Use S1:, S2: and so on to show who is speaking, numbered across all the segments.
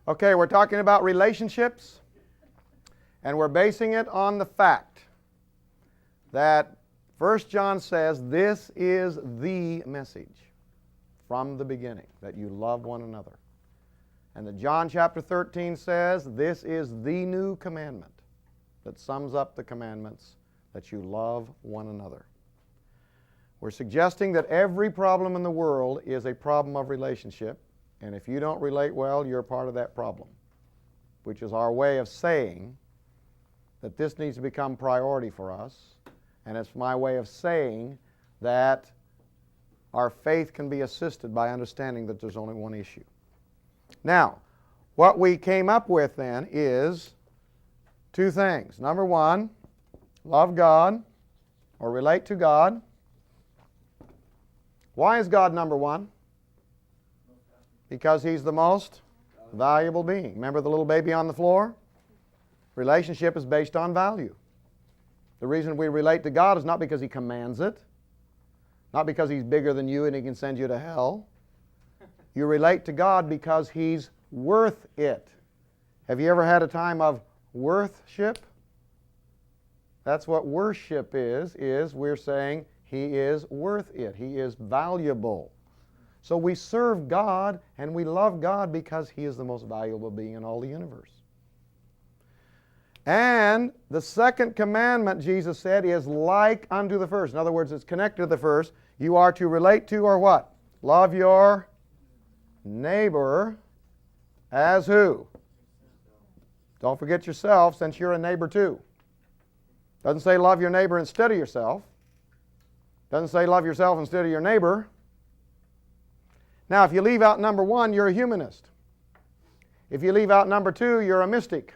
S1: Okay, we're talking about relationships, and we're basing it on the fact that 1 John says this is the message from the beginning, that you love one another. And that John chapter 13 says this is the new commandment that sums up the commandments, that you love one another. We're suggesting that every problem in the world is a problem of relationship, and if you don't relate well, you're part of that problem, which is our way of saying that this needs to become priority for us, and it's my way of saying that our faith can be assisted by understanding that there's only one issue. Now, what we came up with then is two things. Number one, love God or relate to God. Why is God number one? Because He's the most valuable being. Remember the little baby on the floor? Relationship is based on value. The reason we relate to God is not because He commands it, not because He's bigger than you and He can send you to hell. You relate to God because He's worth it. Have you ever had a time of worthship? That's what worship is we're saying He is worth it. He is valuable. So we serve God and we love God because He is the most valuable being in all the universe. And the second commandment, Jesus said, is like unto the first. In other words, it's connected to the first. You are to relate to or what? Love your neighbor as who? Don't forget yourself, since you're a neighbor too. Doesn't say love your neighbor instead of yourself. Doesn't say love yourself instead of your neighbor. Now, if you leave out number one, you're a humanist. If you leave out number two, you're a mystic.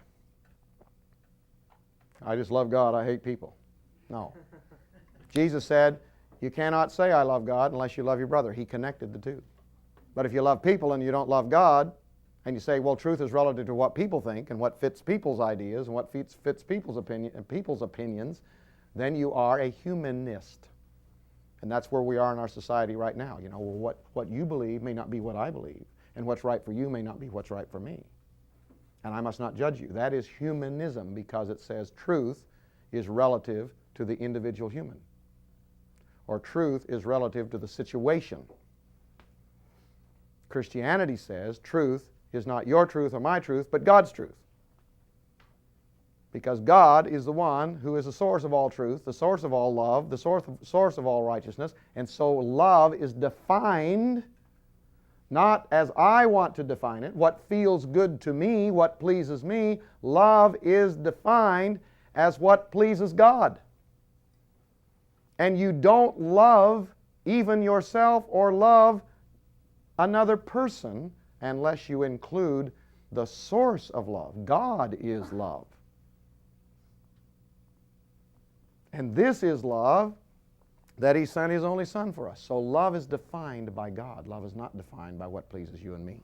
S1: I just love God, I hate people. No. Jesus said, you cannot say I love God unless you love your brother. He connected the two. But if you love people and you don't love God, and you say, well, truth is relative to what people think and what fits people's ideas and what fits people's opinions, then you are a humanist. And that's where we are in our society right now. You know, well, what you believe may not be what I believe, and what's right for you may not be what's right for me. And I must not judge you. That is humanism, because it says truth is relative to the individual human, or truth is relative to the situation. Christianity says truth is not your truth or my truth, but God's truth. Because God is the one who is the source of all truth, the source of all love, the source of all righteousness. And so love is defined not as I want to define it, what feels good to me, what pleases me. Love is defined as what pleases God. And you don't love even yourself or love another person unless you include the source of love. God is love. And this is love, that He sent His only Son for us. So love is defined by God. Love is not defined by what pleases you and me.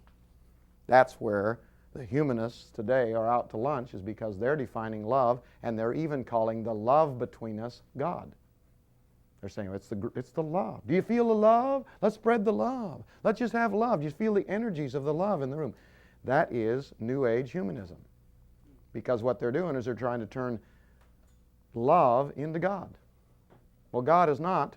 S1: That's where the humanists today are out to lunch, is because they're defining love, and they're even calling the love between us God. They're saying it's the love. Do you feel the love? Let's spread the love. Let's just have love. Just feel the energies of the love in the room. That is New Age humanism. Because what they're doing is they're trying to turn love into God. Well, God is not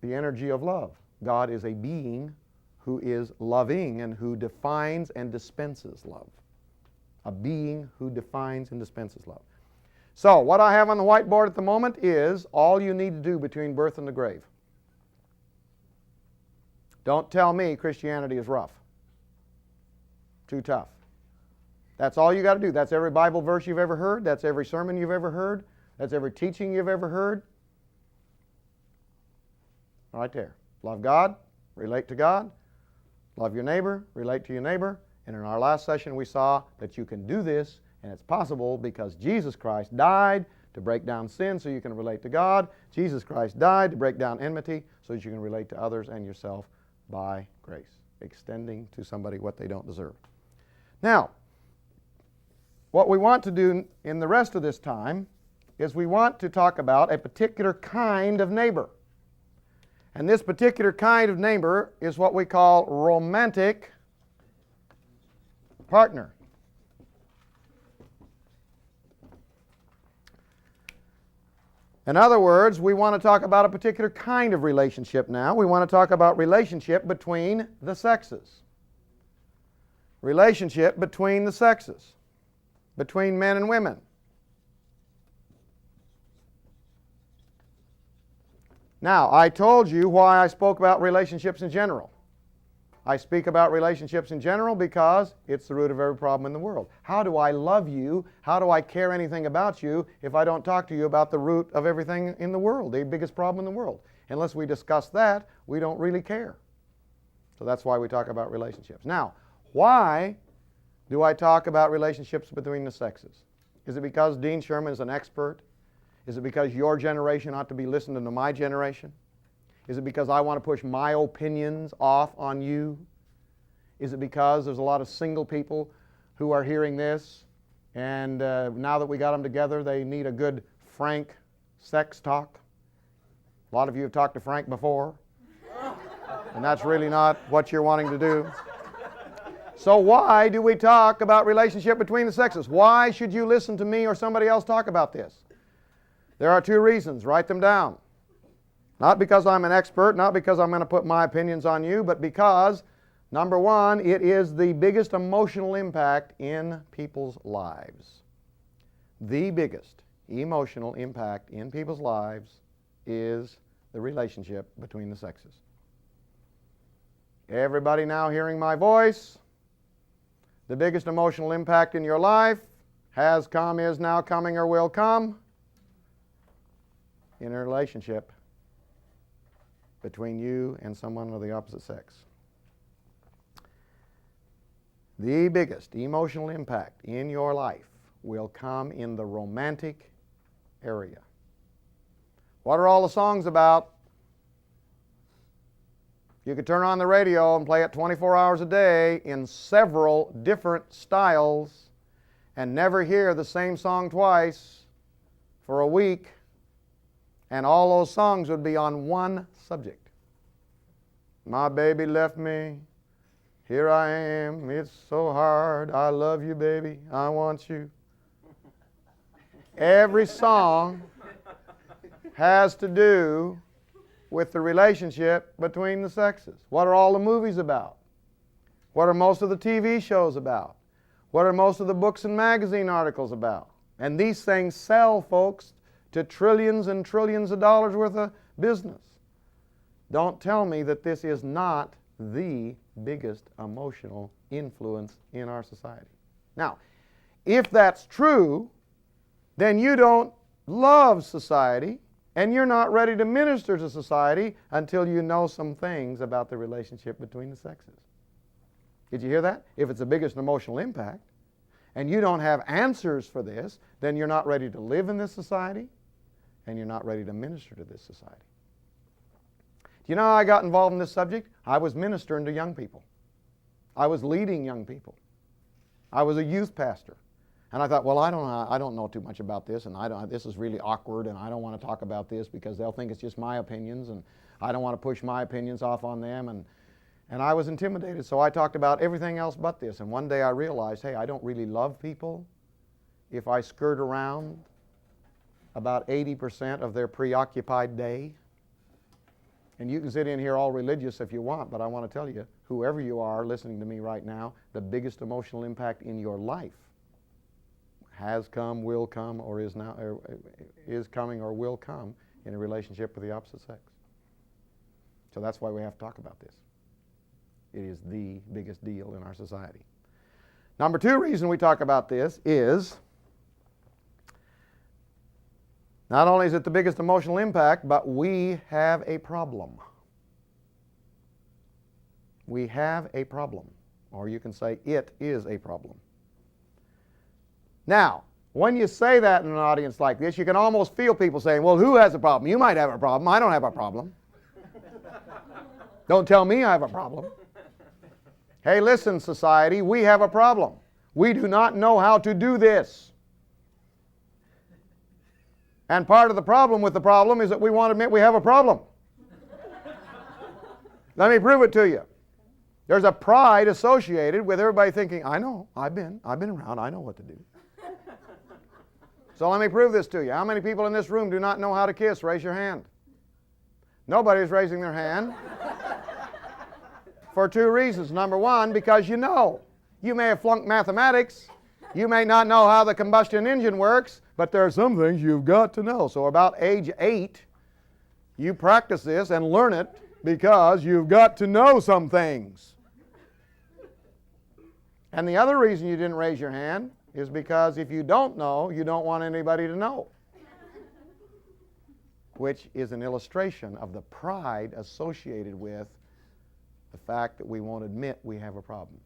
S1: the energy of love. God is a being who is loving and who defines and dispenses love. A being who defines and dispenses love. So, what I have on the whiteboard at the moment is all you need to do between birth and the grave. Don't tell me Christianity is rough. Too tough. That's all you got to do. That's every Bible verse you've ever heard. That's every sermon you've ever heard. That's every teaching you've ever heard. Right there. Love God, relate to God. Love your neighbor, relate to your neighbor. And in our last session we saw that you can do this, and it's possible because Jesus Christ died to break down sin so you can relate to God. Jesus Christ died to break down enmity so that you can relate to others and yourself by grace, extending to somebody what they don't deserve. Now, what we want to do in the rest of this time is we want to talk about a particular kind of neighbor. And this particular kind of neighbor is what we call romantic partner. In other words, we want to talk about a particular kind of relationship now. We want to talk about relationship between the sexes. Relationship between the sexes. Between men and women. Now, I told you why I spoke about relationships in general. I speak about relationships in general because it's the root of every problem in the world. How do I love you? How do I care anything about you if I don't talk to you about the root of everything in the world, the biggest problem in the world? Unless we discuss that, we don't really care. So that's why we talk about relationships. Now, why do I talk about relationships between the sexes? Is it because Dean Sherman is an expert? Is it because your generation ought to be listening to my generation? Is it because I want to push my opinions off on you? Is it because there's a lot of single people who are hearing this and now that we got them together they need a good frank sex talk? A lot of you have talked to Frank before and that's really not what you're wanting to do. So why do we talk about relationship between the sexes? Why should you listen to me or somebody else talk about this? There are two reasons. Write them down. Not because I'm an expert, not because I'm going to put my opinions on you, but because, number one, it is the biggest emotional impact in people's lives. The biggest emotional impact in people's lives is the relationship between the sexes. Everybody now hearing my voice, the biggest emotional impact in your life has come, is now coming, or will come in a relationship between you and someone of the opposite sex. The biggest emotional impact in your life will come in the romantic area. What are all the songs about? You could turn on the radio and play it 24 hours a day in several different styles and never hear the same song twice for a week, and all those songs would be on one subject. My baby left me, here I am, it's so hard, I love you baby, I want you. Every song has to do with the relationship between the sexes. What are all the movies about? What are most of the TV shows about? What are most of the books and magazine articles about? And these things sell, folks, to trillions and trillions of dollars worth of business. Don't tell me that this is not the biggest emotional influence in our society. Now, if that's true, then you don't love society and you're not ready to minister to society until you know some things about the relationship between the sexes. Did you hear that? If it's the biggest emotional impact and you don't have answers for this, then you're not ready to live in this society and you're not ready to minister to this society. Do you know how I got involved in this subject? I was ministering to young people. I was leading young people. I was a youth pastor. And I thought, well, I don't know too much about this, and this is really awkward, and I don't want to talk about this because they'll think it's just my opinions, and I don't want to push my opinions off on them. And I was intimidated, so I talked about everything else but this. And one day I realized, hey, I don't really love people if I skirt around about 80% of their preoccupied day. And you can sit in here all religious if you want, but I want to tell you, whoever you are listening to me right now, the biggest emotional impact in your life has come, will come, or is now, or is coming or will come in a relationship with the opposite sex. So that's why we have to talk about this. It is the biggest deal in our society. Number two reason we talk about this is not only is it the biggest emotional impact, but we have a problem. We have a problem. Or you can say it is a problem. Now, when you say that in an audience like this, you can almost feel people saying, well, who has a problem? You might have a problem. I don't have a problem. Don't tell me I have a problem. Hey, listen, society, we have a problem. We do not know how to do this. And part of the problem with the problem is that we won't admit we have a problem. Let me prove it to you. There's a pride associated with everybody thinking, I know, I've been around, I know what to do. So let me prove this to you. How many people in this room do not know how to kiss? Raise your hand. Nobody's raising their hand. For two reasons. Number one, because you know. You may have flunked mathematics. You may not know how the combustion engine works, but there are some things you've got to know. So about age 8, you practice this and learn it because you've got to know some things. And the other reason you didn't raise your hand is because if you don't know, you don't want anybody to know. Which is an illustration of the pride associated with the fact that we won't admit we have a problem.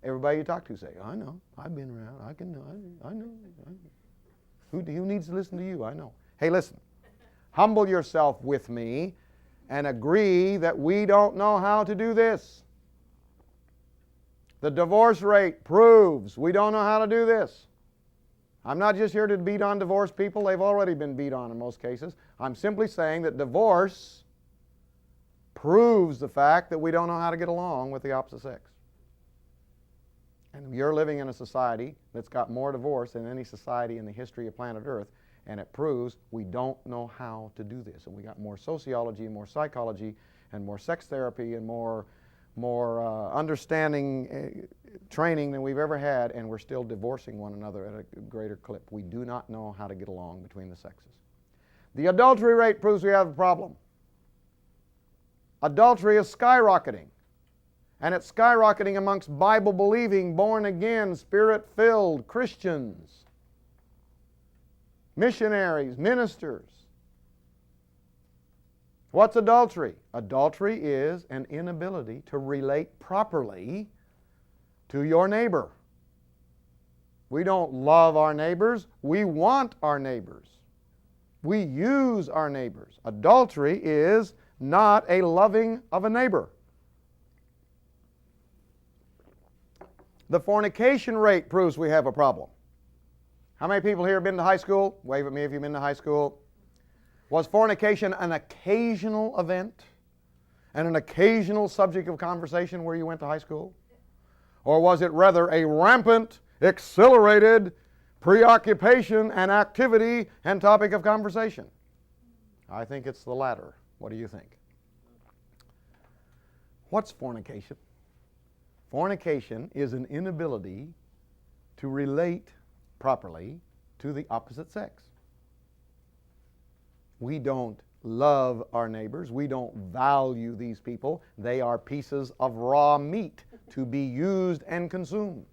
S1: Everybody you talk to say, I know, I've been around, I can know, I know. Who needs to listen to you? I know. Hey, listen, humble yourself with me and agree that we don't know how to do this. The divorce rate proves we don't know how to do this. I'm not just here to beat on divorced people. They've already been beat on in most cases. I'm simply saying that divorce proves the fact that we don't know how to get along with the opposite sex. And you're living in a society that's got more divorce than any society in the history of planet Earth, and it proves we don't know how to do this. And we got more sociology and more psychology and more sex therapy and more understanding training than we've ever had, and we're still divorcing one another at a greater clip. We do not know how to get along between the sexes. The adultery rate proves we have a problem. Adultery is skyrocketing, and it's skyrocketing amongst Bible-believing, born-again, Spirit-filled Christians, missionaries, ministers. What's adultery? Adultery is an inability to relate properly to your neighbor. We don't love our neighbors. We want our neighbors. We use our neighbors. Adultery is not a loving of a neighbor. The fornication rate proves we have a problem. How many people here have been to high school? Wave at me if you've been to high school. Was fornication an occasional event and an occasional subject of conversation where you went to high school? Or was it rather a rampant, accelerated preoccupation and activity and topic of conversation? I think it's the latter. What do you think? What's fornication? Fornication is an inability to relate properly to the opposite sex. We don't love our neighbors. We don't value these people. They are pieces of raw meat to be used and consumed.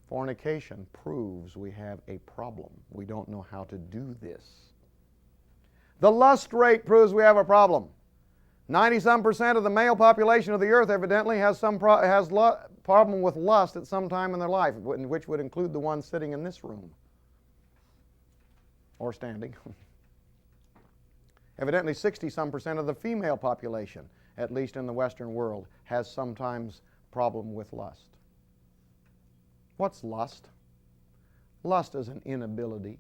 S1: Fornication proves we have a problem. We don't know how to do this. The lust rate proves we have a problem. 90-some% of the male population of the earth evidently has problem with lust at some time in their life, which would include the ones sitting in this room. Or standing. Evidently 60-some% of the female population, at least in the Western world, has sometimes problem with lust. What's lust? Lust is an inability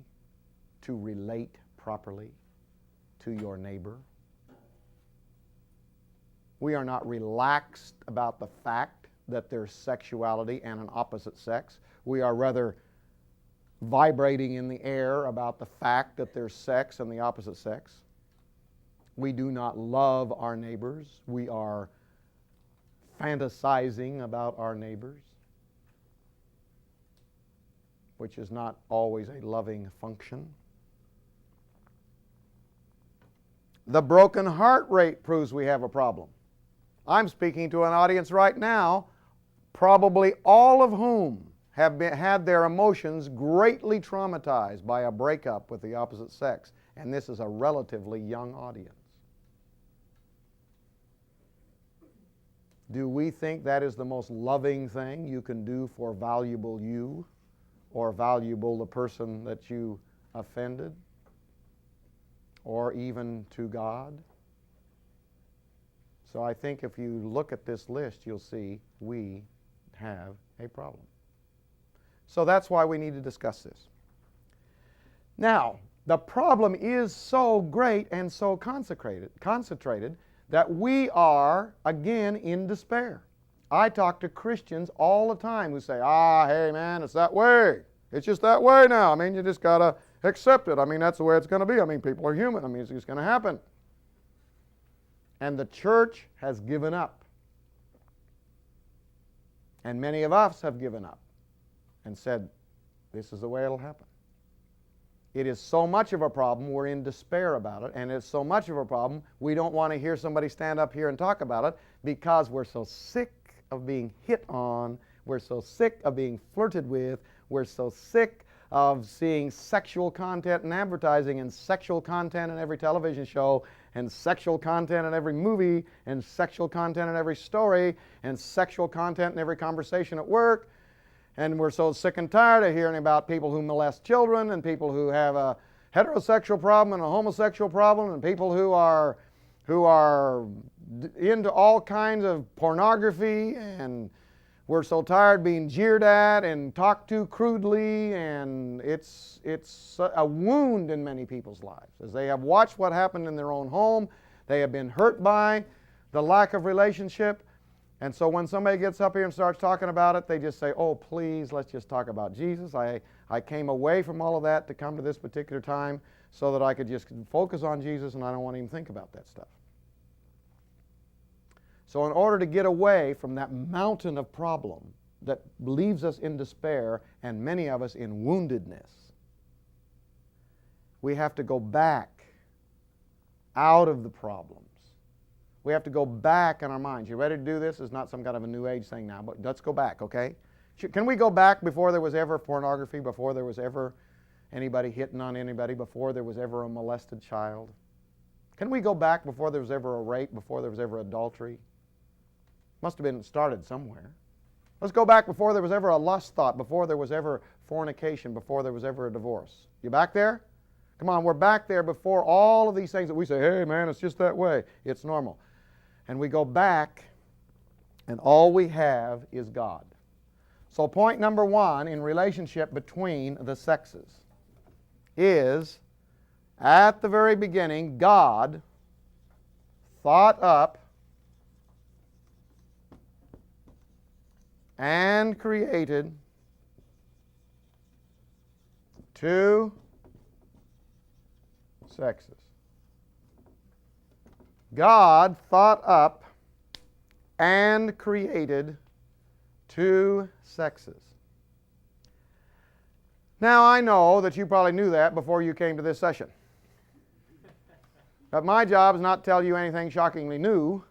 S1: to relate properly to your neighbor. We are not relaxed about the fact that there's sexuality and an opposite sex. We are rather vibrating in the air about the fact that there's sex and the opposite sex. We do not love our neighbors. We are fantasizing about our neighbors, which is not always a loving function. The broken heart rate proves we have a problem. I'm speaking to an audience right now, probably all of whom have had their emotions greatly traumatized by a breakup with the opposite sex. And this is a relatively young audience. Do we think that is the most loving thing you can do for valuable you or valuable the person that you offended or even to God? So I think if you look at this list, you'll see we have a problem. So that's why we need to discuss this. Now, the problem is so great and so concentrated that we are, again, in despair. I talk to Christians all the time who say, hey man, it's that way. It's just that way now. I mean, you just got to accept it. I mean, that's the way it's going to be. I mean, people are human. I mean, it's just going to happen. And the church has given up. And many of us have given up and said, this is the way it'll happen. It is so much of a problem, we're in despair about it, and it's so much of a problem, we don't want to hear somebody stand up here and talk about it because we're so sick of being hit on, we're so sick of being flirted with, we're so sick of seeing sexual content in advertising and sexual content in every television show and sexual content in every movie and sexual content in every story and sexual content in every conversation at work. And we're so sick and tired of hearing about people who molest children and people who have a heterosexual problem and a homosexual problem and people who are into all kinds of pornography, and we're so tired being jeered at and talked to crudely, and it's a wound in many people's lives. As they have watched what happened in their own home, they have been hurt by the lack of relationship. And so when somebody gets up here and starts talking about it, they just say, oh, please, let's just talk about Jesus. I came away from all of that to come to this particular time so that I could just focus on Jesus, and I don't want to even think about that stuff. So in order to get away from that mountain of problem that leaves us in despair and many of us in woundedness, we have to go back out of the problems. We have to go back in our minds. You ready to do this? It's not some kind of a New Age thing now, but let's go back, okay? Can we go back before there was ever pornography, before there was ever anybody hitting on anybody, before there was ever a molested child? Can we go back before there was ever a rape, before there was ever adultery? Must have been started somewhere. Let's go back before there was ever a lust thought, before there was ever fornication, before there was ever a divorce. You back there? Come on, we're back there before all of these things that we say, hey man, it's just that way. It's normal. And we go back, and all we have is God. So point number one in relationship between the sexes is, at the very beginning, God thought up and created two sexes. God thought up and created two sexes. Now, I know that you probably knew that before you came to this session. But my job is not to tell you anything shockingly new.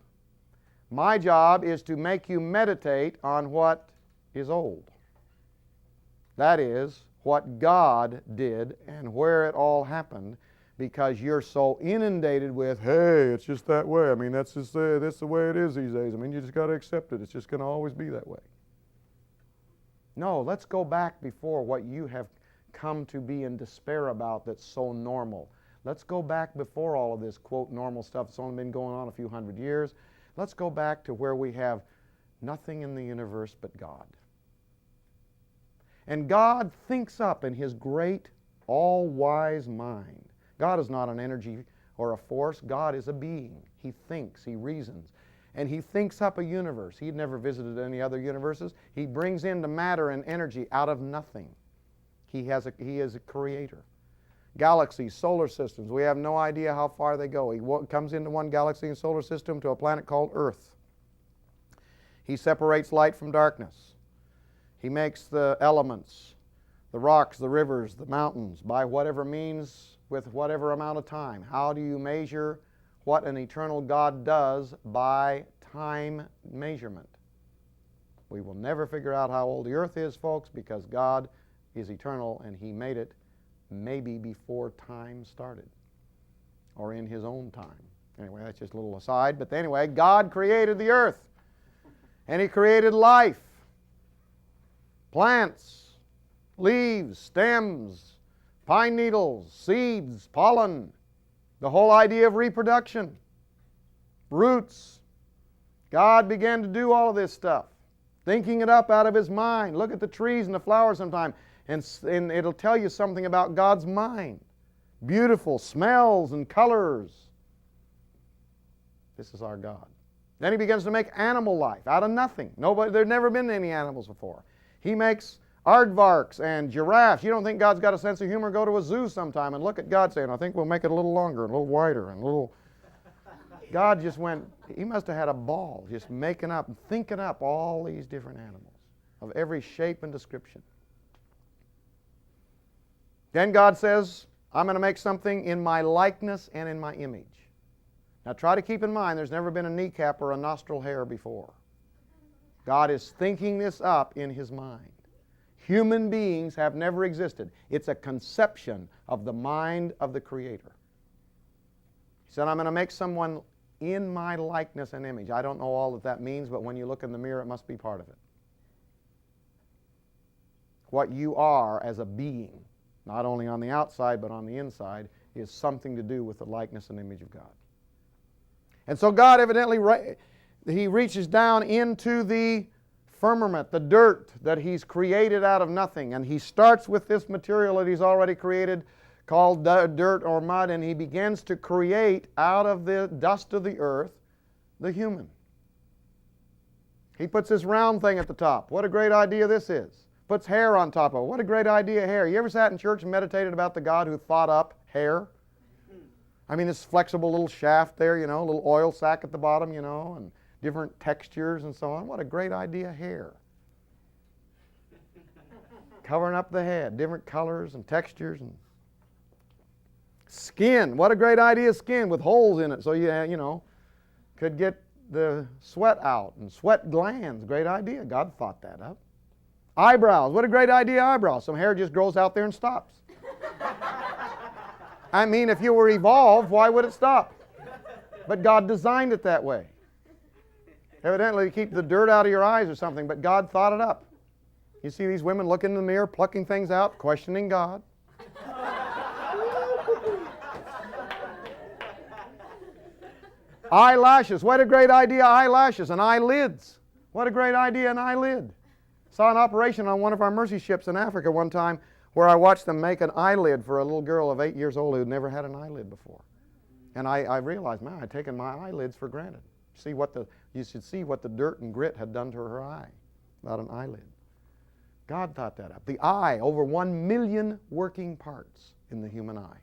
S1: My job is to make you meditate on what is old. That is, what God did and where it all happened, because you're so inundated with, hey, it's just that way. I mean, that's the way it is these days. I mean, you just got to accept it. It's just going to always be that way. No, let's go back before what you have come to be in despair about that's so normal. Let's go back before all of this, quote, normal stuff that's only been going on a few hundred years. Let's go back to where we have nothing in the universe but God. And God thinks up in His great, all-wise mind. God is not an energy or a force. God is a being. He thinks, He reasons, and He thinks up a universe. He'd never visited any other universes. He brings into matter and energy out of nothing. He is a creator. Galaxies, solar systems, we have no idea how far they go. He comes into one galaxy and solar system to a planet called Earth. He separates light from darkness. He makes the elements, the rocks, the rivers, the mountains, by whatever means, with whatever amount of time. How do you measure what an eternal God does? By time measurement. We will never figure out how old the earth is, folks, because God is eternal and He made it maybe before time started, or in His own time. Anyway, that's just a little aside, but anyway, God created the earth, and He created life, plants, leaves, stems, pine needles, seeds, pollen, the whole idea of reproduction, roots. God began to do all of this stuff, thinking it up out of His mind. Look at the trees and the flowers sometime, and it'll tell you something about God's mind. Beautiful smells and colors. This is our God. Then he begins to make animal life out of nothing. There'd never been any animals before. He makes aardvarks and giraffes. You don't think God's got a sense of humor? Go to a zoo sometime and look at God saying, I think we'll make it a little longer, a little wider, and a little... God just went, he must have had a ball just making up and thinking up all these different animals of every shape and description. Then God says, I'm going to make something in my likeness and in my image. Now try to keep in mind there's never been a kneecap or a nostril hair before. God is thinking this up in His mind. Human beings have never existed. It's a conception of the mind of the Creator. He said, I'm going to make someone in my likeness and image. I don't know all that means, but when you look in the mirror, it must be part of it. What you are as a being, not only on the outside but on the inside, is something to do with the likeness and image of God. And so God evidently, He reaches down into the firmament, the dirt that He's created out of nothing. And He starts with this material that He's already created called dirt or mud, and He begins to create out of the dust of the earth the human. He puts this round thing at the top. What a great idea this is. Puts hair on top of it. What a great idea, hair. You ever sat in church and meditated about the God who thought up hair? I mean, this flexible little shaft there, you know, a little oil sac at the bottom, you know, and different textures and so on. What a great idea, hair. Covering up the head, different colors and textures. And skin, what a great idea, skin with holes in it so you know, could get the sweat out and sweat glands. Great idea. God thought that up. Eyebrows, what a great idea, eyebrows. Some hair just grows out there and stops. I mean, if you were evolved, why would it stop? But God designed it that way. Evidently to keep the dirt out of your eyes or something, but God thought it up. You see these women looking in the mirror, plucking things out, questioning God. Eyelashes, what a great idea, eyelashes. And eyelids, what a great idea, an eyelid. Saw an operation on one of our mercy ships in Africa one time where I watched them make an eyelid for a little girl of 8 years old who had never had an eyelid before. And I realized, man, I'd taken my eyelids for granted. You should see what the dirt and grit had done to her eye, about an eyelid. God thought that up. The eye, over 1 million working parts in the human eye,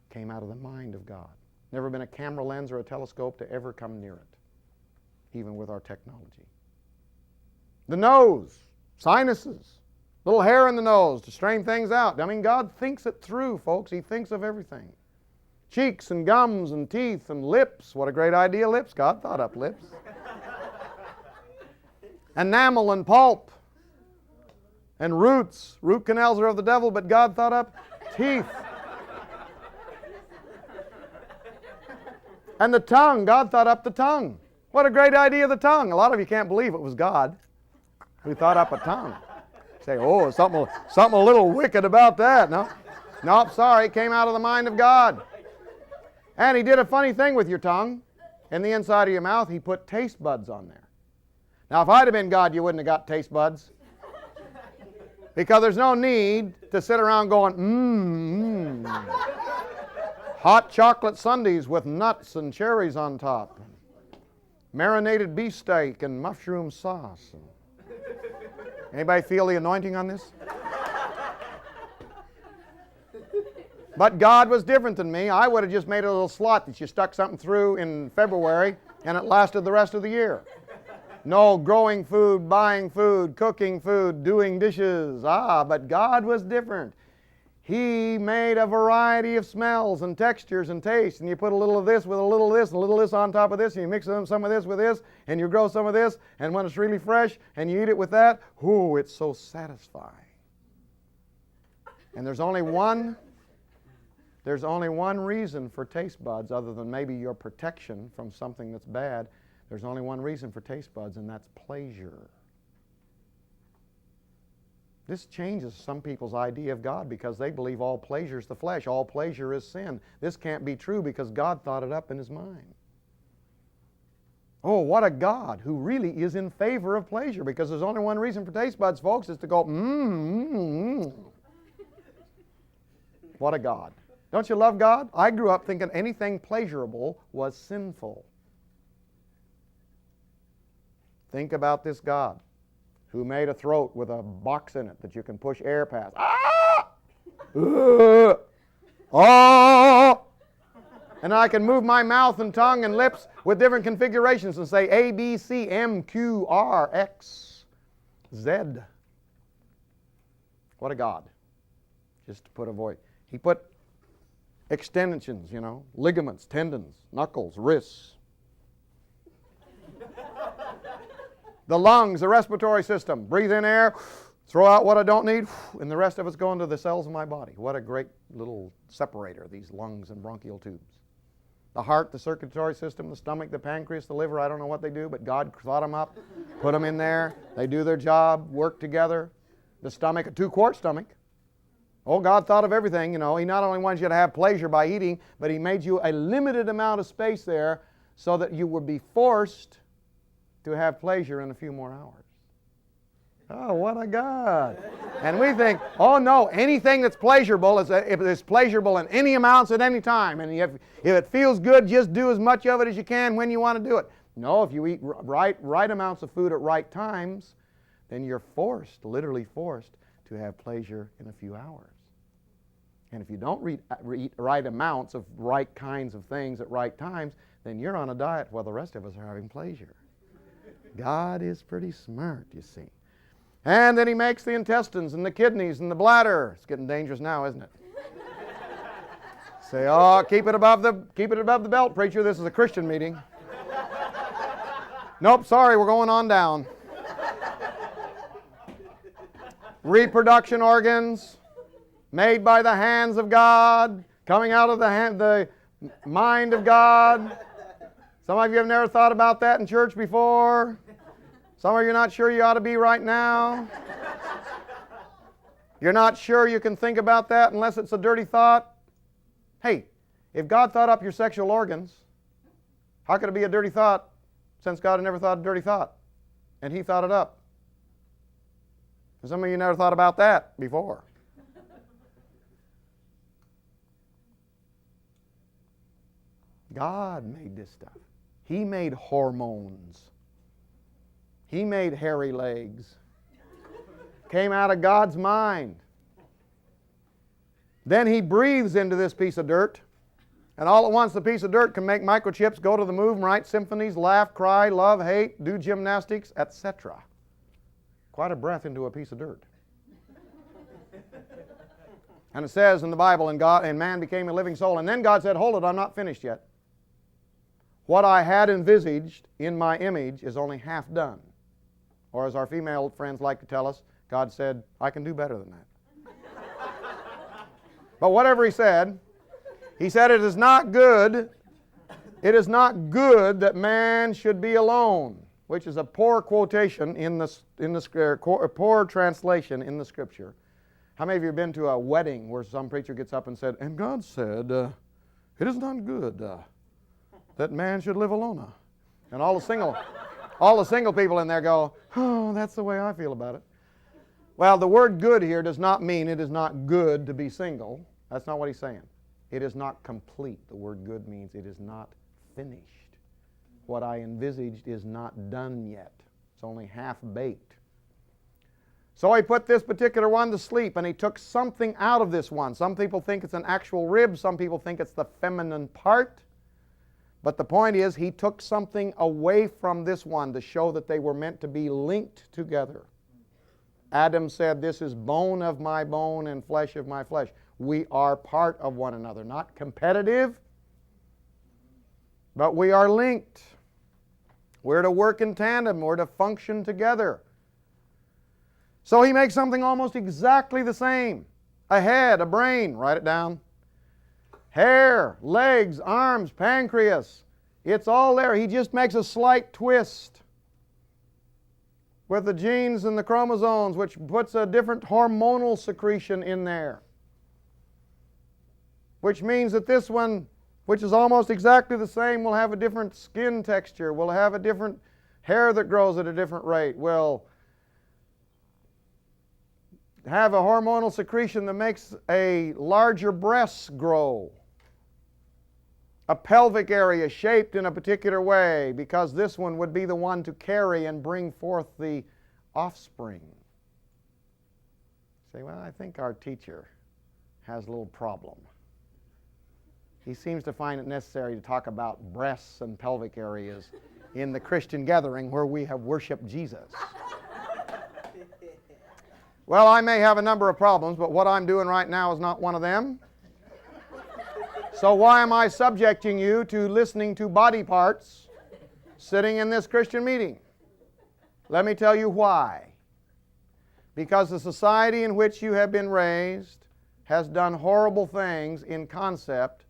S1: came out of the mind of God. Never been a camera lens or a telescope to ever come near it, even with our technology. The nose, sinuses, little hair in the nose to strain things out. I mean, God thinks it through, folks. He thinks of everything. Cheeks and gums and teeth and lips. What a great idea, lips. God thought up lips. Enamel and pulp and roots. Root canals are of the devil, but God thought up teeth. And the tongue, God thought up the tongue. What a great idea, the tongue. A lot of you can't believe it was God who thought up a tongue. Say, oh, something a little wicked about that. No, nope, sorry, it came out of the mind of God. And He did a funny thing with your tongue. In the inside of your mouth, He put taste buds on there. Now, if I'd have been God, you wouldn't have got taste buds. Because there's no need to sit around going, hot chocolate sundaes with nuts and cherries on top. Marinated beefsteak and mushroom sauce. Anybody feel the anointing on this? But God was different than me. I would have just made a little slot that you stuck something through in February and it lasted the rest of the year. No growing food, buying food, cooking food, doing dishes. But God was different. He made a variety of smells and textures and tastes, and you put a little of this with a little of this and a little of this on top of this, and you mix some of this with this, and you grow some of this, and when it's really fresh, and you eat it with that, ooh, it's so satisfying. And there's only one reason for taste buds other than maybe your protection from something that's bad. There's only one reason for taste buds, and that's pleasure. This changes some people's idea of God because they believe all pleasure is the flesh, all pleasure is sin. This can't be true because God thought it up in His mind. Oh, what a God who really is in favor of pleasure, because there's only one reason for taste buds, folks, is to go, What a God. Don't you love God? I grew up thinking anything pleasurable was sinful. Think about this God who made a throat with a box in it that you can push air past. Ah! Ah! And I can move my mouth and tongue and lips with different configurations and say A, B, C, M, Q, R, X, Z. What a God. Just to put a voice. He put extensions, ligaments, tendons, knuckles, wrists. The lungs, the respiratory system. Breathe in air, throw out what I don't need, and the rest of it's going to the cells of my body. What a great little separator, these lungs and bronchial tubes. The heart, the circulatory system, the stomach, the pancreas, the liver, I don't know what they do, but God thought them up, put them in there. They do their job, work together. The stomach, a 2-quart stomach. Oh, God thought of everything, He not only wants you to have pleasure by eating, but He made you a limited amount of space there so that you would be forced to have pleasure in a few more hours. Oh, what a God. And we think, oh no, anything that's pleasurable is pleasurable in any amounts at any time. And if it feels good, just do as much of it as you can when you want to do it. No, if you eat right amounts of food at right times, then you're forced, literally forced, to have pleasure in a few hours. And if you don't eat right amounts of right kinds of things at right times, then you're on a diet while the rest of us are having pleasure. God is pretty smart, you see. And then He makes the intestines and the kidneys and the bladder. It's getting dangerous now, isn't it? Say, oh, keep it above the belt, preacher. This is a Christian meeting. Nope, sorry, we're going on down. Reproduction organs made by the hands of God, coming out of the mind of God. Some of you have never thought about that in church before. Some of you are not sure you ought to be right now. You're not sure you can think about that unless it's a dirty thought. Hey, if God thought up your sexual organs, how could it be a dirty thought since God had never thought a dirty thought? And He thought it up. And some of you never thought about that before. God made this stuff. He made hormones. He made hairy legs. Came out of God's mind. Then He breathes into this piece of dirt, and all at once the piece of dirt can make microchips, go to the moon, write symphonies, laugh, cry, love, hate, do gymnastics, etc. Quite a breath into a piece of dirt. And it says in the Bible, and man became a living soul. And then God said, hold it, I'm not finished yet. What I had envisaged in my image is only half done. Or as our female friends like to tell us, God said, I can do better than that. But whatever He said it is not good. It is not good that man should be alone, which is a poor quotation in the poor translation in the Scripture. How many of you have been to a wedding where some preacher gets up and said, and God said, it is not good that man should live alone. And all the single people in there go, oh, that's the way I feel about it. Well, the word good here does not mean it is not good to be single. That's not what he's saying. It is not complete. The word good means it is not finished. What I envisaged is not done yet. It's only half-baked. So he put this particular one to sleep, and he took something out of this one. Some people think it's an actual rib. Some people think it's the feminine part. But the point is, he took something away from this one to show that they were meant to be linked together. Adam said, this is bone of my bone and flesh of my flesh. We are part of one another, not competitive, but we are linked. We're to work in tandem. We're to function together. So he makes something almost exactly the same. A head, a brain, write it down. Hair, legs, arms, pancreas. It's all there. He just makes a slight twist with the genes and the chromosomes, which puts a different hormonal secretion in there. Which means that this one, which is almost exactly the same, will have a different skin texture, will have a different hair that grows at a different rate, will have a hormonal secretion that makes a larger breasts grow, a pelvic area shaped in a particular way, because this one would be the one to carry and bring forth the offspring. Say, well, I think our teacher has a little problem. He seems to find it necessary to talk about breasts and pelvic areas in the Christian gathering where we have worshiped Jesus. Well, I may have a number of problems, but what I'm doing right now is not one of them. So why am I subjecting you to listening to body parts sitting in this Christian meeting? Let me tell you why. Because the society in which you have been raised has done horrible things in concept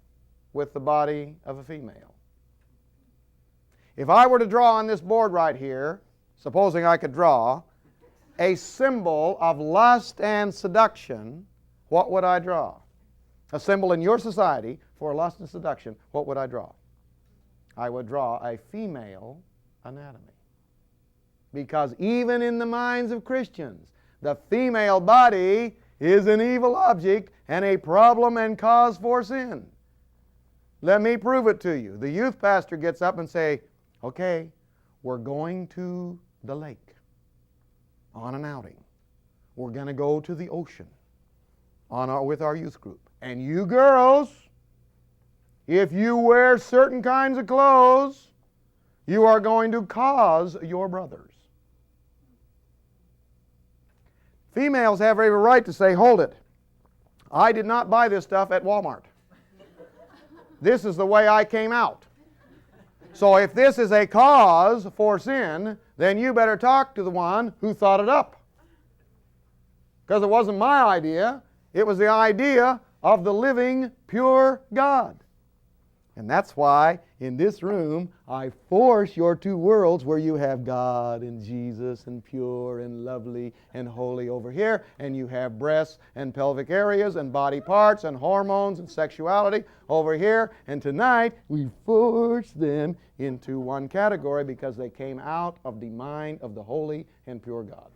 S1: with the body of a female. If I were to draw on this board right here, supposing I could draw, a symbol of lust and seduction, what would I draw? A symbol in your society for lust and seduction, what would I draw? I would draw a female anatomy. Because even in the minds of Christians, the female body is an evil object and a problem and cause for sin. Let me prove it to you. The youth pastor gets up and say, okay, we're going to the lake on an outing. We're going to go to the ocean with our youth group. And you girls, if you wear certain kinds of clothes, you are going to cause your brothers. Females have every right to say, hold it. I did not buy this stuff at Walmart. This is the way I came out. So if this is a cause for sin, then you better talk to the one who thought it up. Because it wasn't my idea. It was the idea of the living, pure God. And that's why in this room I force your two worlds where you have God and Jesus and pure and lovely and holy over here, and you have breasts and pelvic areas and body parts and hormones and sexuality over here. And tonight we force them into one category because they came out of the mind of the holy and pure God.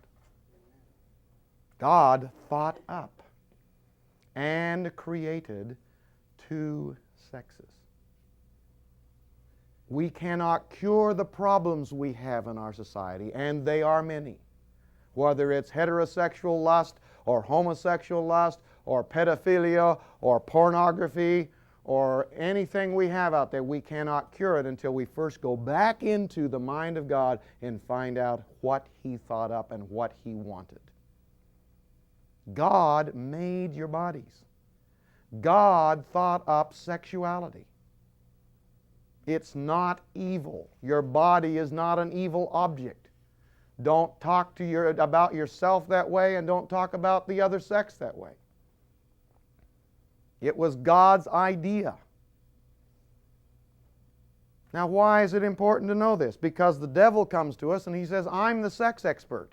S1: God thought up and created two sexes. We cannot cure the problems we have in our society, and they are many. Whether it's heterosexual lust or homosexual lust or pedophilia or pornography or anything we have out there, we cannot cure it until we first go back into the mind of God and find out what He thought up and what He wanted. God made your bodies. God thought up sexuality. It's not evil. Your body is not an evil object. Don't talk about yourself that way, and don't talk about the other sex that way. It was God's idea. Now, why is it important to know this? Because the devil comes to us and he says, I'm the sex expert.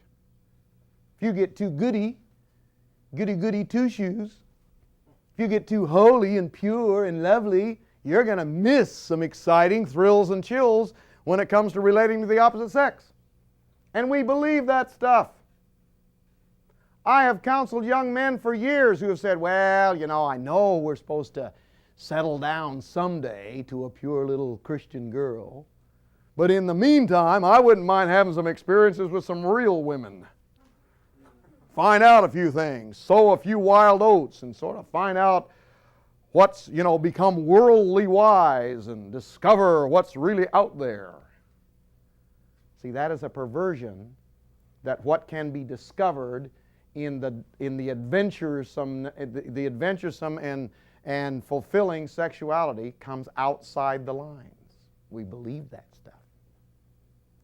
S1: If you get too goody two-shoes, if you get too holy and pure and lovely, you're going to miss some exciting thrills and chills when it comes to relating to the opposite sex. And we believe that stuff. I have counseled young men for years who have said, well, I know we're supposed to settle down someday to a pure little Christian girl, but in the meantime, I wouldn't mind having some experiences with some real women. Find out a few things, sow a few wild oats, and sort of find out what's, become worldly wise and discover what's really out there. See, that is a perversion, that what can be discovered in the adventuresome and fulfilling sexuality comes outside the lines. We believe that stuff.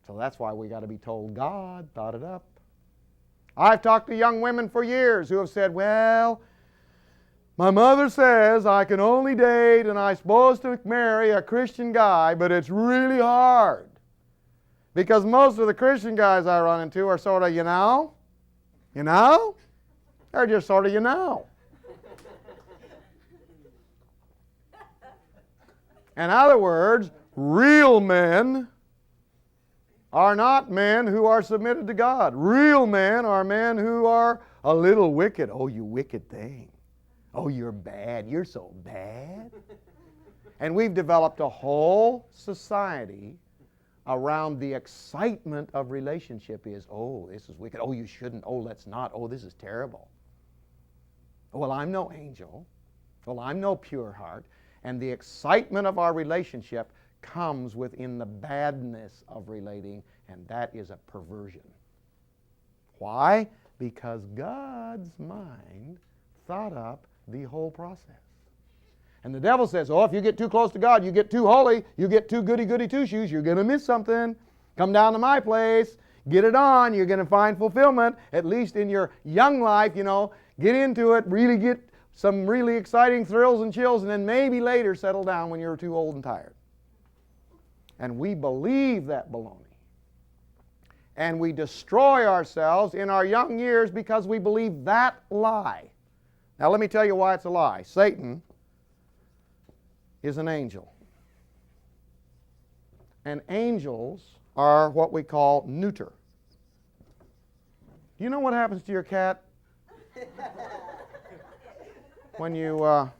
S1: So that's why we got to be told God thought it up. I've talked to young women for years who have said, well, my mother says I can only date and I'm supposed to marry a Christian guy, but it's really hard. Because most of the Christian guys I run into are sort of, they're just sort of, In other words, real men are not men who are submitted to God. Real men are men who are a little wicked. Oh, you wicked thing. Oh, you're bad. You're so bad. And we've developed a whole society around the excitement of relationship is, oh, this is wicked. Oh, you shouldn't. Oh, let's not. Oh, this is terrible. Well, I'm no angel. Well, I'm no pure heart. And the excitement of our relationship comes within the badness of relating, and that is a perversion. Why? Because God's mind thought up the whole process. And the devil says, oh, if you get too close to God, you get too holy, you get too goody-goody two-shoes, you're going to miss something. Come down to my place, get it on, you're going to find fulfillment, at least in your young life, get into it, really get some really exciting thrills and chills, and then maybe later settle down when you're too old and tired. And we believe that baloney. And we destroy ourselves in our young years because we believe that lie. Now let me tell you why it's a lie. Satan is an angel. And angels are what we call neuter. You know what happens to your cat when you...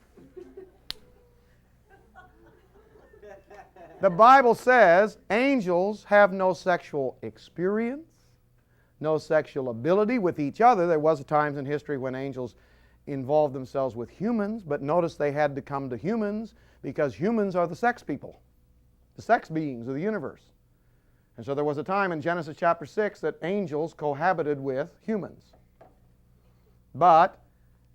S1: The Bible says angels have no sexual experience, no sexual ability with each other. There was times in history when angels involved themselves with humans, but notice they had to come to humans because humans are the sex people, the sex beings of the universe. And so there was a time in Genesis chapter 6 that angels cohabited with humans. But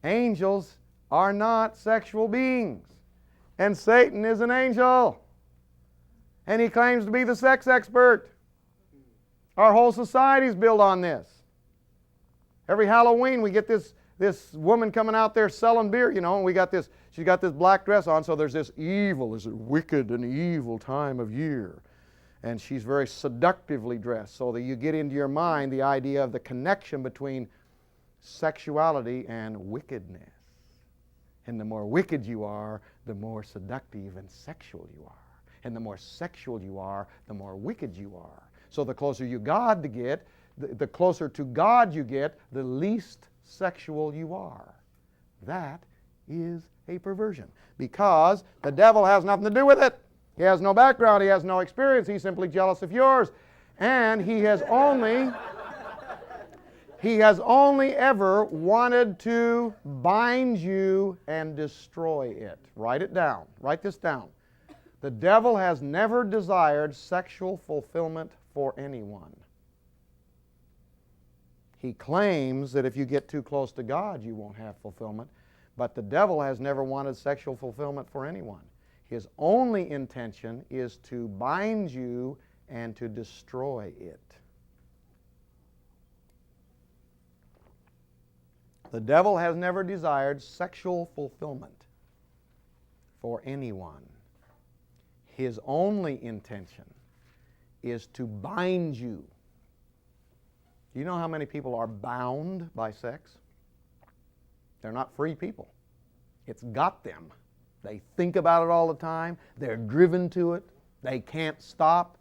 S1: angels are not sexual beings. And Satan is an angel. And he claims to be the sex expert. Our whole society is built on this. Every Halloween we get this woman coming out there selling beer, and she's got this black dress on, so there's this wicked and evil time of year. And she's very seductively dressed, so that you get into your mind the idea of the connection between sexuality and wickedness. And the more wicked you are, the more seductive and sexual you are. And the more sexual you are, the more wicked you are. So the closer the closer to God you get, the least sexual you are. That is a perversion. Because the devil has nothing to do with it. He has no background. He has no experience. He's simply jealous of yours. And he has only ever wanted to bind you and destroy it. Write it down. Write this down. The devil has never desired sexual fulfillment for anyone. He claims that if you get too close to God, you won't have fulfillment. But the devil has never wanted sexual fulfillment for anyone. His only intention is to bind you and to destroy it. The devil has never desired sexual fulfillment for anyone. His only intention is to bind you. Do you know how many people are bound by sex? They're not free people. It's got them. They think about it all the time. They're driven to it. They can't stop.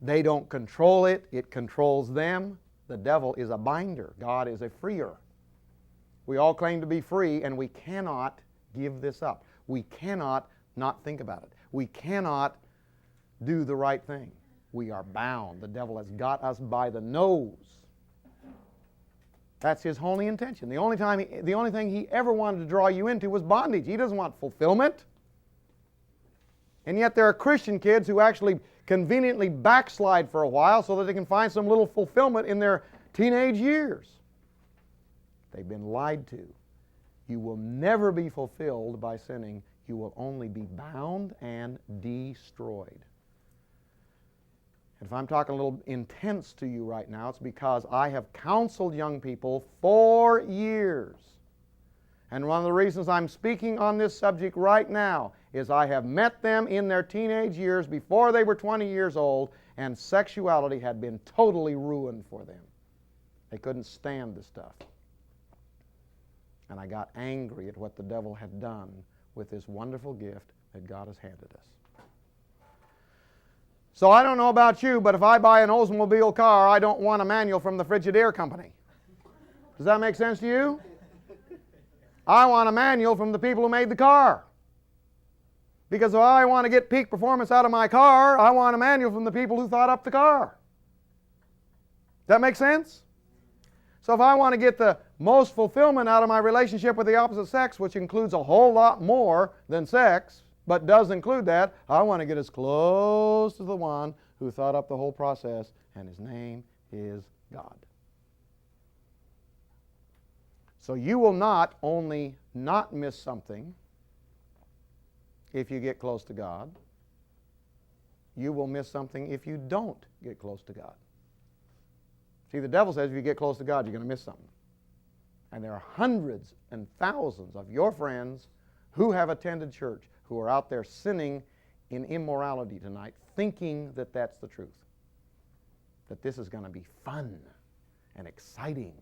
S1: They don't control it. It controls them. The devil is a binder. God is a freer. We all claim to be free, and we cannot give this up. We cannot not think about it. We cannot do the right thing. We are bound. The devil has got us by the nose. That's his only intention. The only thing he ever wanted to draw you into was bondage. He doesn't want fulfillment. And yet there are Christian kids who actually conveniently backslide for a while so that they can find some little fulfillment in their teenage years. They've been lied to. You will never be fulfilled by sinning. You will only be bound and destroyed. And if I'm talking a little intense to you right now, it's because I have counseled young people for years. And one of the reasons I'm speaking on this subject right now is I have met them in their teenage years before they were 20 years old, and sexuality had been totally ruined for them. They couldn't stand the stuff. And I got angry at what the devil had done with this wonderful gift that God has handed us. So I don't know about you, but if I buy an Oldsmobile car, I don't want a manual from the Frigidaire company. Does that make sense to you? I want a manual from the people who made the car. Because if I want to get peak performance out of my car, I want a manual from the people who thought up the car. Does that make sense? So if I want to get the most fulfillment out of my relationship with the opposite sex, which includes a whole lot more than sex, but does include that, I want to get as close to the one who thought up the whole process, and his name is God. So you will not only not miss something if you get close to God, you will miss something if you don't get close to God. See, the devil says if you get close to God, you're going to miss something. And there are hundreds and thousands of your friends who have attended church who are out there sinning in immorality tonight, thinking that that's the truth. That this is going to be fun and exciting,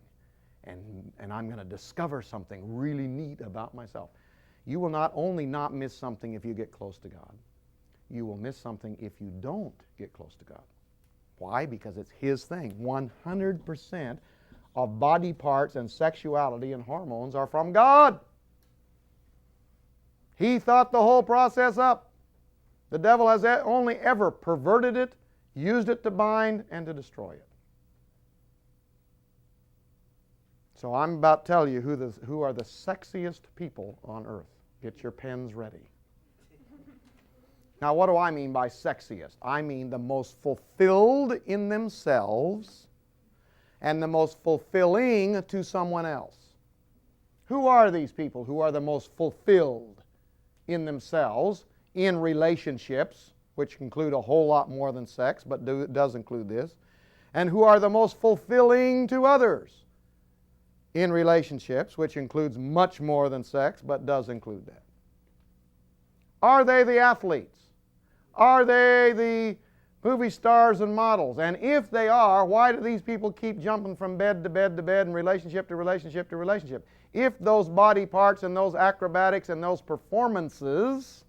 S1: and I'm going to discover something really neat about myself. You will not only not miss something if you get close to God, you will miss something if you don't get close to God. Why? Because it's His thing. 100% of body parts and sexuality and hormones are from God. He thought the whole process up. The devil has only ever perverted it, used it to bind and to destroy it. So I'm about to tell you who are the sexiest people on earth. Get your pens ready. Now, what do I mean by sexiest? I mean the most fulfilled in themselves and the most fulfilling to someone else. Who are these people who are the most fulfilled in themselves, in relationships, which include a whole lot more than sex, but does include this, and who are the most fulfilling to others in relationships, which includes much more than sex, but does include that? Are they the athletes? Are they the movie stars and models? And if they are, why do these people keep jumping from bed to bed to bed and relationship to relationship to relationship? If those body parts and those acrobatics and those performances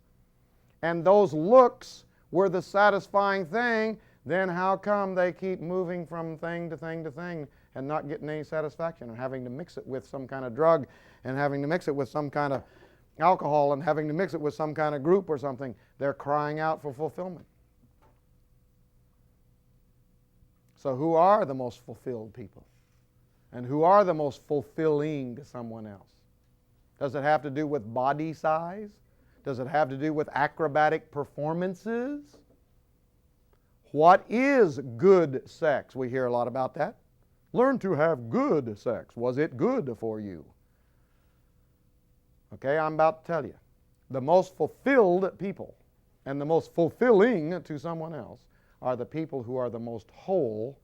S1: and those looks were the satisfying thing, then how come they keep moving from thing to thing to thing and not getting any satisfaction and having to mix it with some kind of drug and having to mix it with some kind of alcohol and having to mix it with some kind of group or something? They're crying out for fulfillment. So who are the most fulfilled people? And who are the most fulfilling to someone else? Does it have to do with body size? Does it have to do with acrobatic performances? What is good sex? We hear a lot about that. Learn to have good sex. Was it good for you? Okay, I'm about to tell you. The most fulfilled people and the most fulfilling to someone else are the people who are the most whole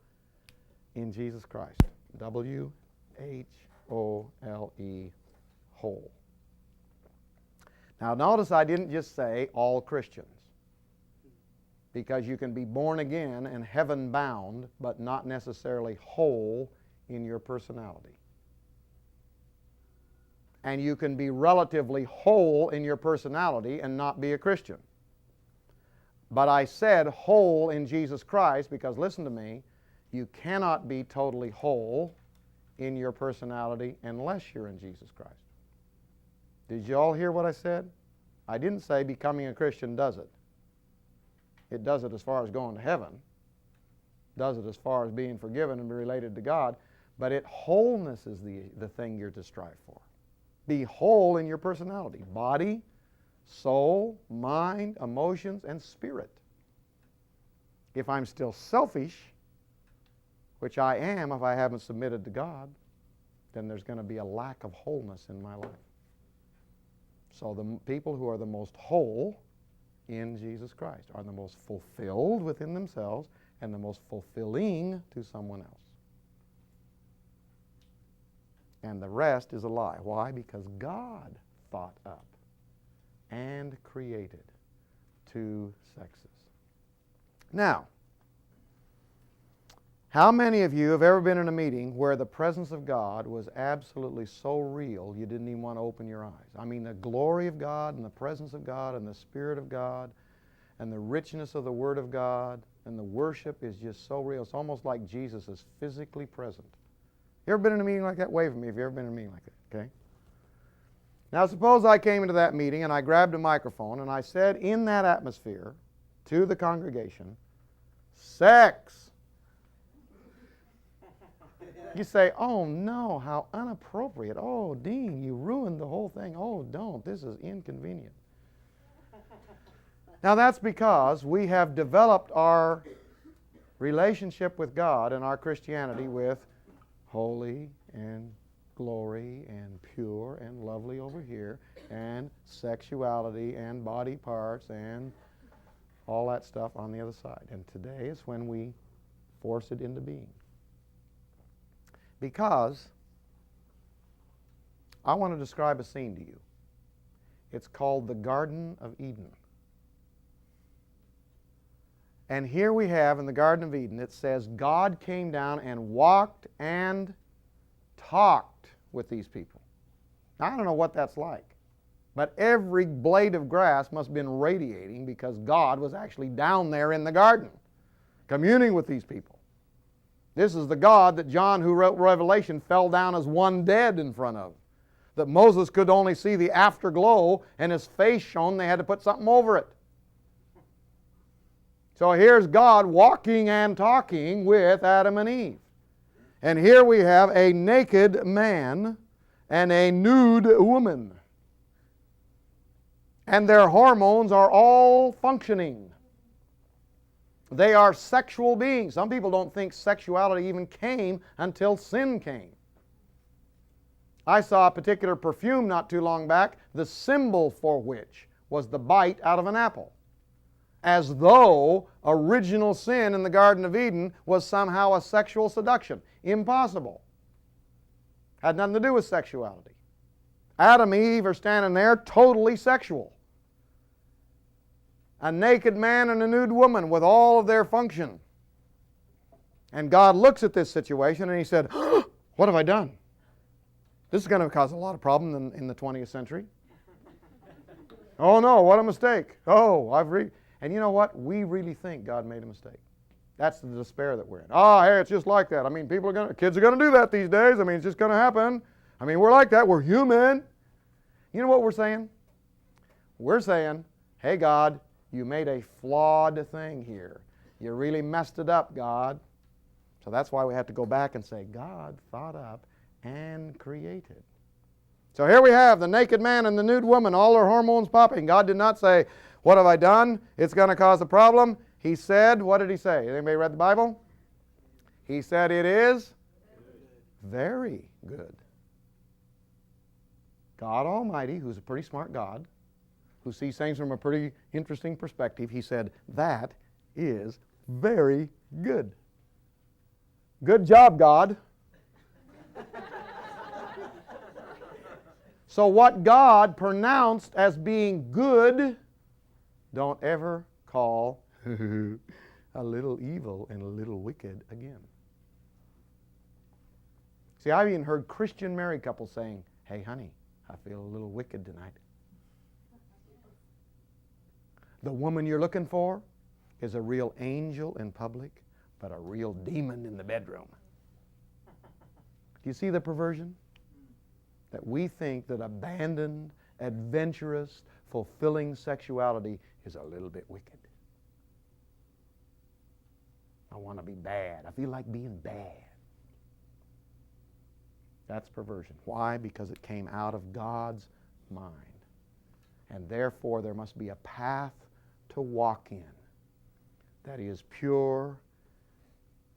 S1: in Jesus Christ. W-H-O-L-E, whole. Now notice I didn't just say all Christians, because you can be born again and heaven bound, but not necessarily whole in your personality. And you can be relatively whole in your personality and not be a Christian. But I said whole in Jesus Christ because, listen to me, you cannot be totally whole in your personality unless you're in Jesus Christ. Did you all hear what I said? I didn't say becoming a Christian does it. It does it as far as going to heaven. Does it as far as being forgiven and be related to God. But wholeness is the thing you're to strive for. Be whole in your personality. Body, soul, mind, emotions, and spirit. If I'm still selfish, which I am if I haven't submitted to God, then there's going to be a lack of wholeness in my life. So the people who are the most whole in Jesus Christ are the most fulfilled within themselves and the most fulfilling to someone else. And the rest is a lie. Why? Because God thought up and created two sexes. Now, how many of you have ever been in a meeting where the presence of God was absolutely so real you didn't even want to open your eyes? I mean, the glory of God and the presence of God and the Spirit of God and the richness of the Word of God and the worship is just so real. It's almost like Jesus is physically present You ever been in a meeting like that? Wave at me if you've ever been in a meeting like that, okay? Now suppose I came into that meeting and I grabbed a microphone and I said in that atmosphere to the congregation, sex. You say, oh no, how inappropriate. Oh, Dean, you ruined the whole thing. Oh, don't. This is inconvenient. Now that's because we have developed our relationship with God and our Christianity with holy and glory and pure and lovely over here and sexuality and body parts and all that stuff on the other side. And today is when we force it into being. Because I want to describe a scene to you. It's called the Garden of Eden. And here we have in the Garden of Eden, it says God came down and walked and talked with these people. Now, I don't know what that's like, but every blade of grass must have been radiating because God was actually down there in the garden, communing with these people. This is the God that John, who wrote Revelation, fell down as one dead in front of. That Moses could only see the afterglow and his face shone, they had to put something over it. So here's God walking and talking with Adam and Eve. And here we have a naked man and a nude woman. And their hormones are all functioning. They are sexual beings. Some people don't think sexuality even came until sin came. I saw a particular perfume not too long back, the symbol for which was the bite out of an apple. As though original sin in the Garden of Eden was somehow a sexual seduction. Impossible. Had nothing to do with sexuality. Adam and Eve are standing there totally sexual. A naked man and a nude woman with all of their function. And God looks at this situation and He said, what have I done? This is going to cause a lot of problems in the 20th century. Oh no, what a mistake. Oh, and you know what? We really think God made a mistake. That's the despair that we're in. Oh, hey, it's just like that. I mean, kids are going to do that these days. I mean, it's just going to happen. I mean, we're like that. We're human. You know what we're saying? We're saying, hey, God, you made a flawed thing here. You really messed it up, God. So that's why we have to go back and say, God thought up and created. So here we have the naked man and the nude woman, all their hormones popping. God did not say, what have I done? It's going to cause a problem. He said, what did He say? Anybody read the Bible? He said it is very good. God Almighty, who's a pretty smart God, who sees things from a pretty interesting perspective, He said, that is very good. Good job, God. So what God pronounced as being good, don't ever call a little evil and a little wicked again. See, I've even heard Christian married couples saying, hey, honey, I feel a little wicked tonight. The woman you're looking for is a real angel in public, but a real demon in the bedroom. Do you see the perversion? That we think that abandoned, adventurous, fulfilling sexuality is a little bit wicked. I want to be bad. I feel like being bad. That's perversion. Why? Because it came out of God's mind. And therefore there must be a path to walk in that is pure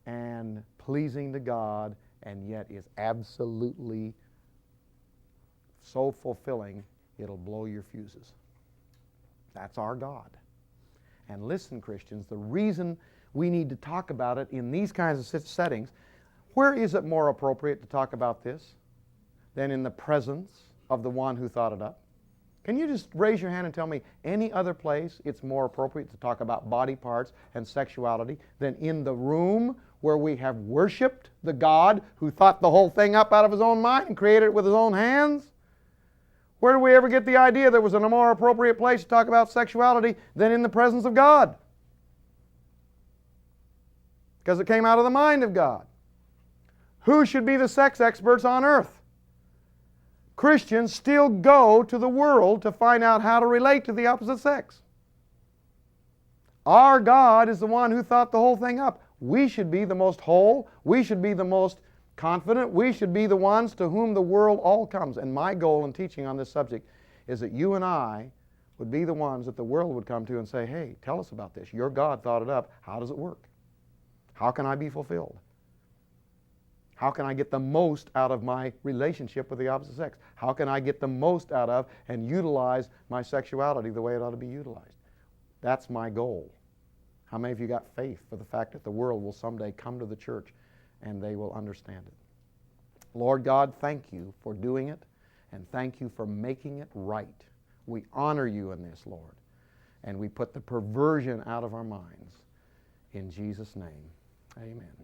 S1: and pleasing to God and yet is absolutely so fulfilling it'll blow your fuses. That's our God. And listen, Christians, the reason we need to talk about it in these kinds of settings, where is it more appropriate to talk about this than in the presence of the one who thought it up? Can you just raise your hand and tell me any other place it's more appropriate to talk about body parts and sexuality than in the room where we have worshiped the God who thought the whole thing up out of His own mind and created it with His own hands? Where do we ever get the idea there was a more appropriate place to talk about sexuality than in the presence of God? Because it came out of the mind of God. Who should be the sex experts on earth? Christians still go to the world to find out how to relate to the opposite sex. Our God is the one who thought the whole thing up. We should be the most whole. We should be the most confident. We should be the ones to whom the world all comes. And my goal in teaching on this subject is that you and I would be the ones that the world would come to and say, hey, tell us about this. Your God thought it up. How does it work? How can I be fulfilled? How can I get the most out of my relationship with the opposite sex? How can I get the most out of and utilize my sexuality the way it ought to be utilized? That's my goal. How many of you got faith for the fact that the world will someday come to the church and they will understand it? Lord God, thank you for doing it, and thank you for making it right. We honor you in this, Lord, and we put the perversion out of our minds. In Jesus' name, amen.